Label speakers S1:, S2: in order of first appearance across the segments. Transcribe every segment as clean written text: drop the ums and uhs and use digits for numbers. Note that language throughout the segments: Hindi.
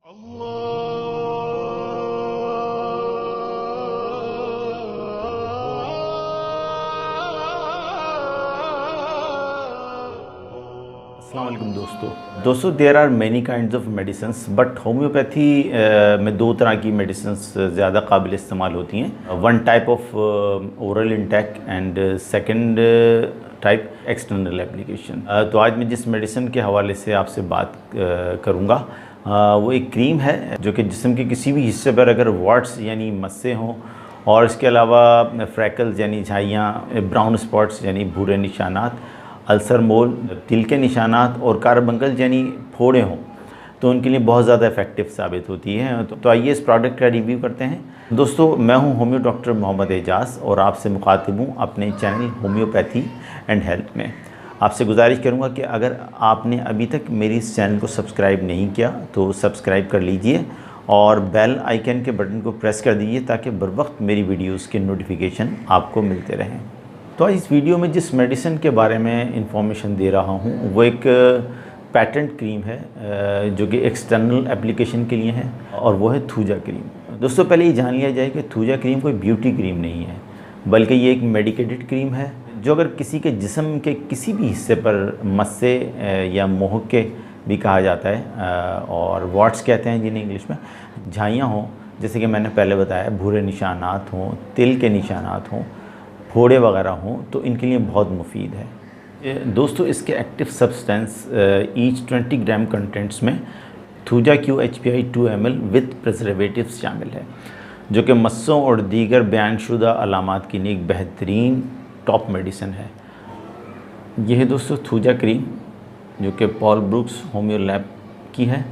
S1: अस्सलाम वालेकुम दोस्तों there are many kinds of medicines but homeopathy में दो तरह की मेडिसिन्स ज़्यादा काबिल इस्तेमाल होती हैं। One type of oral intake and second type external application. तो आज मैं जिस मेडिसिन के हवाले से आपसे बात करूँगा वो एक क्रीम है जो कि जिस्म के किसी भी हिस्से पर अगर वाट्स यानी मस्से हों और इसके अलावा फ्रैकल्स यानी झाइयाँ, ब्राउन स्पॉट्स यानी भूरे निशानात, अल्सर मोल, तिल के निशानात और कार्बंकल यानी फोड़े हों तो उनके लिए बहुत ज़्यादा इफ़ेक्टिव साबित होती है। तो आइए इस प्रोडक्ट का रिव्यू करते हैं। दोस्तों मैं हूं होम्यो डॉक्टर मोहम्मद एजाज़ और आपसे मुखातिब हूं अपने चैनल होम्योपैथी एंड हेल्थ में। आपसे गुजारिश करूंगा कि अगर आपने अभी तक मेरी इस चैनल को सब्सक्राइब नहीं किया तो सब्सक्राइब कर लीजिए और बेल आइकन के बटन को प्रेस कर दीजिए ताकि बर वक्त मेरी वीडियोज़ के नोटिफिकेशन आपको मिलते रहें। तो इस वीडियो में जिस मेडिसिन के बारे में इंफॉर्मेशन दे रहा हूँ वो एक पैटेंट क्रीम है जो कि एक्सटर्नल एप्लीकेशन के लिए है और वो है थूजा क्रीम। दोस्तों पहले ये जान लिया जाए कि थूजा क्रीम कोई ब्यूटी क्रीम नहीं है बल्कि ये एक मेडिकेटेड क्रीम है जो अगर किसी के जिस्म के किसी भी हिस्से पर मस्से या मोहक के भी कहा जाता है और वाट्स कहते हैं जिन्हें इंग्लिश में, झाइयाँ हों जैसे कि मैंने पहले बताया, भूरे निशानात हों, तिल के निशानात हों, फोड़े वगैरह हों तो इनके लिए बहुत मुफीद है। दोस्तों इसके एक्टिव सब्सटेंस ईच 20 ग्राम कंटेंट्स में thuja QHPI 2 ml with preservatives शामिल है जो कि मस्सों और दीगर बयानशुदा अलामात के लिए एक बेहतरीन टॉप मेडिसिन है। यह है दोस्तों थूजा क्रीम जो कि पॉल ब्रुक्स होम्यो लैब की है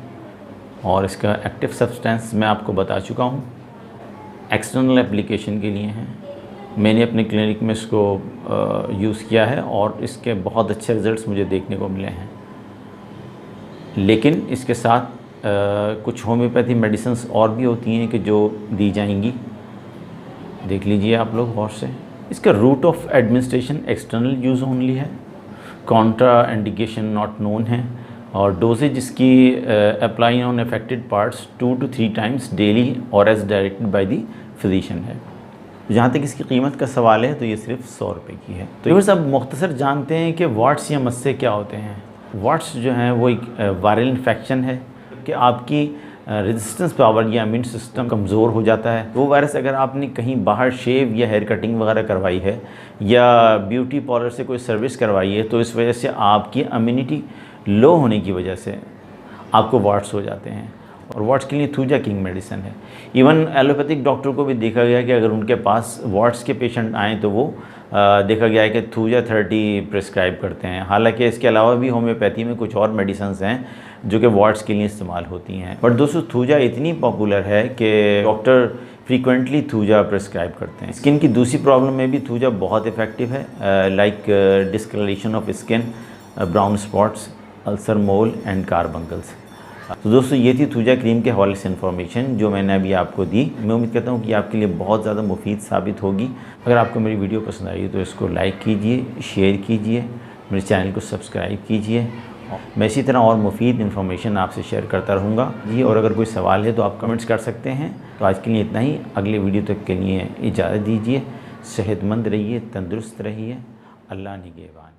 S1: और इसका एक्टिव सब्सटेंस मैं आपको बता चुका हूँ। एक्सटर्नल एप्लीकेशन के लिए है। मैंने अपने क्लिनिक में इसको यूज़ किया है और इसके बहुत अच्छे रिज़ल्ट्स मुझे देखने को मिले हैं। लेकिन इसके साथ कुछ होम्योपैथी मेडिसिन्स और भी होती हैं कि जो दी जाएंगी, देख लीजिए आप लोग गौर से। इसका route of administration external use only है, कॉन्ट्रा इंडिकेशन नॉट नोन है और डोजेज इसकी apply on affected parts 2 to 3 times daily और as directed by the physician है। जहाँ तक इसकी कीमत का सवाल है तो ये सिर्फ 100 रुपये की है। तो ये सब मुख्तसर जानते हैं कि वाट्स या मस्से क्या होते हैं। वाट्स जो हैं वो एक वायरल इन्फेक्शन है कि आपकी रेजिस्टेंस पावर या इम्यून सिस्टम कमज़ोर हो जाता है। वो वायरस अगर आपने कहीं बाहर शेव या हेयर कटिंग वगैरह करवाई है या ब्यूटी पार्लर से कोई सर्विस करवाई है तो इस वजह से आपकी इम्यूनिटी लो होने की वजह से आपको वाट्स हो जाते हैं और वाट्स के लिए थूजा किंग मेडिसिन है। इवन एलोपैथिक डॉक्टर को भी देखा गया कि अगर उनके पास वाट्स के पेशेंट आएँ तो वो देखा गया है कि थूजा 30 प्रिस्क्राइब करते हैं। हालांकि इसके अलावा भी होम्योपैथी में कुछ और मेडिसिन्स हैं जो कि वाट्स के लिए इस्तेमाल होती हैं। बट दोस्तों थूजा इतनी पॉपुलर है कि डॉक्टर फ्रीक्वेंटली थूजा प्रिस्क्राइब करते हैं। स्किन की दूसरी प्रॉब्लम में भी थूजा बहुत इफ़ेक्टिव है, like discolouration of skin, brown spots, ulcer mole and carbuncles. तो दोस्तों ये थी थूजा क्रीम के हवाले से इन्फॉर्मेशन जो मैंने अभी आपको दी। मैं उम्मीद करता हूँ कि आपके लिए बहुत ज़्यादा मुफीद साबित होगी। अगर आपको मेरी वीडियो पसंद आई तो इसको लाइक कीजिए, शेयर कीजिए, मेरे चैनल को सब्सक्राइब कीजिए। मैं इसी तरह और मुफीद इन्फॉर्मेशन आपसे शेयर करता रहूँगा जी। और अगर कोई सवाल है तो आप कमेंट्स कर सकते हैं। तो आज के लिए इतना ही। अगले वीडियो तक के लिए इजाज़त दीजिए। सेहतमंद रहिए, तंदुरुस्त रहिए। अल्लाह निगहबान।